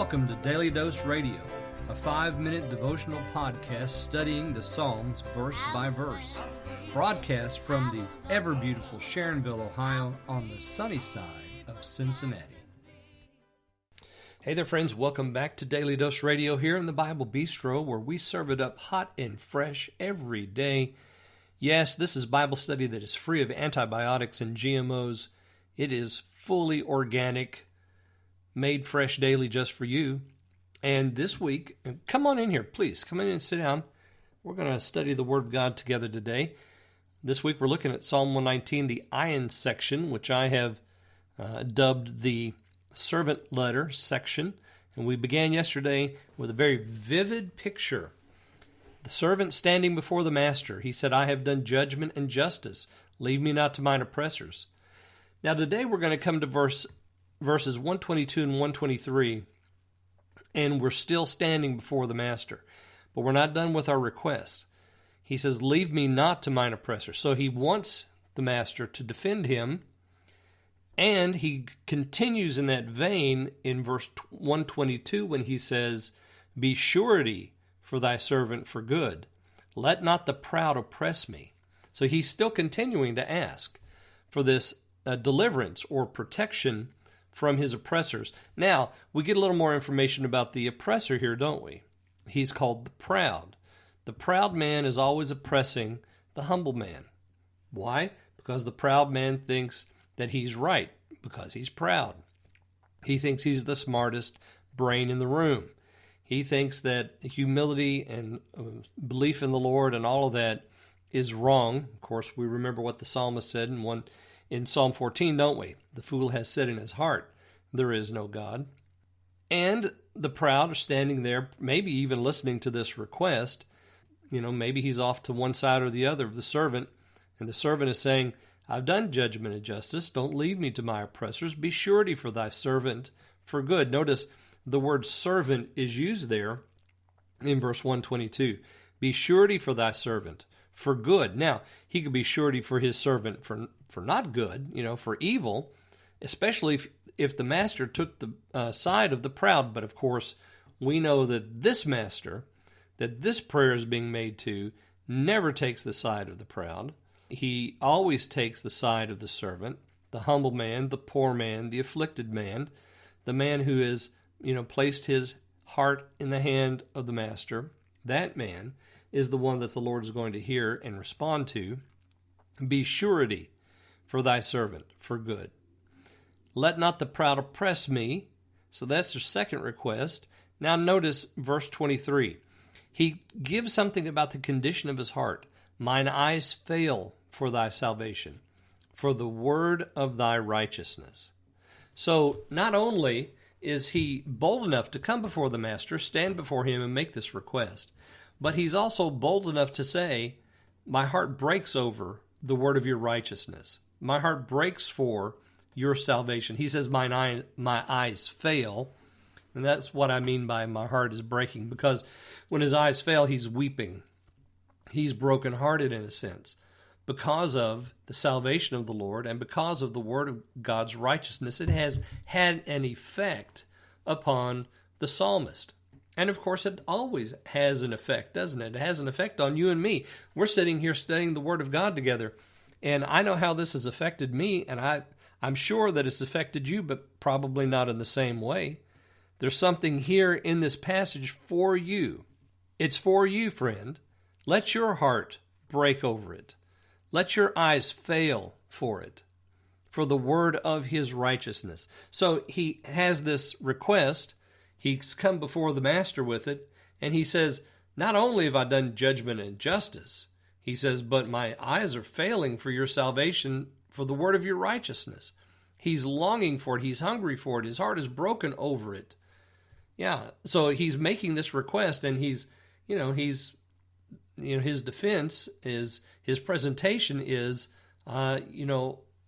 Welcome to Daily Dose Radio, a 5-minute devotional podcast studying the Psalms verse by verse. Broadcast from the ever-beautiful Sharonville, Ohio, on the sunny side of Cincinnati. Hey there, friends. Welcome back to Daily Dose Radio here in the Bible Bistro, where we serve it up hot and fresh every day. Yes, this is Bible study that is free of antibiotics and GMOs. It is fully organic, made fresh daily just for you. And this week, come on in here, please. Come in and sit down. We're going to study the Word of God together today. This week we're looking at Psalm 119, the Iron section, which I have dubbed the servant letter section. And we began yesterday with a very vivid picture. The servant standing before the master. He said, I have done judgment and justice. Leave me not to mine oppressors. Now today we're going to come to verses 122 and 123, and we're still standing before the master. But we're not done with our requests. He says, leave me not to mine oppressors. So he wants the master to defend him, and he continues in that vein in verse 122 when he says, be surety for thy servant for good. Let not the proud oppress me. So he's still continuing to ask for this deliverance or protection from his oppressors. Now, we get a little more information about the oppressor here, don't we? He's called the proud. The proud man is always oppressing the humble man. Why? Because the proud man thinks that he's right, because he's proud. He thinks he's the smartest brain in the room. He thinks that humility and belief in the Lord and all of that is wrong. Of course, we remember what the psalmist said in Psalm 14, don't we? The fool has said in his heart, there is no God. And the proud are standing there, maybe even listening to this request. Maybe he's off to one side or the other of the servant, and the servant is saying, I've done judgment and justice. Don't leave me to my oppressors. Be surety for thy servant for good. Notice the word servant is used there in verse 122. Be surety for thy servant for good. Now, he could be surety for his servant for not good, for evil, especially if the master took the side of the proud. But of course, we know that this master, that this prayer is being made to, never takes the side of the proud. He always takes the side of the servant, the humble man, the poor man, the afflicted man, the man who has, placed his heart in the hand of the master. That man is the one that the Lord is going to hear and respond to. Be surety for thy servant for good. Let not the proud oppress me. So that's their second request. Now notice verse 23. He gives something about the condition of his heart. Mine eyes fail for thy salvation, for the word of thy righteousness. So not only is he bold enough to come before the master, stand before him and make this request, but he's also bold enough to say, my heart breaks over the word of your righteousness. My heart breaks for your salvation. He says, my eyes fail. And that's what I mean by my heart is breaking, because when his eyes fail, he's weeping. He's brokenhearted in a sense because of the salvation of the Lord and because of the word of God's righteousness. It has had an effect upon the psalmist. And of course, it always has an effect, doesn't it? It has an effect on you and me. We're sitting here studying the Word of God together, and I know how this has affected me, and I'm sure that it's affected you, but probably not in the same way. There's something here in this passage for you. It's for you, friend. Let your heart break over it. Let your eyes fail for it, for the word of his righteousness. So he has this request. He's come before the master with it, and he says, not only have I done judgment and justice, he says, but my eyes are failing for your salvation, for the word of your righteousness. He's longing for it. He's hungry for it. His heart is broken over it. Yeah, so he's making this request, and his defense is, his presentation is,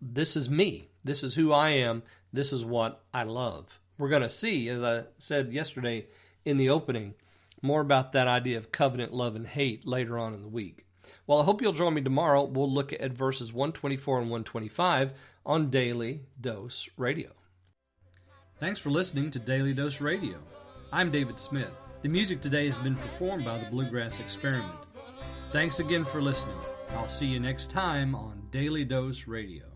this is me. This is who I am. This is what I love. We're going to see, as I said yesterday in the opening, more about that idea of covenant love and hate later on in the week. Well, I hope you'll join me tomorrow. We'll look at verses 124 and 125 on Daily Dose Radio. Thanks for listening to Daily Dose Radio. I'm David Smith. The music today has been performed by the Bluegrass Experiment. Thanks again for listening. I'll see you next time on Daily Dose Radio.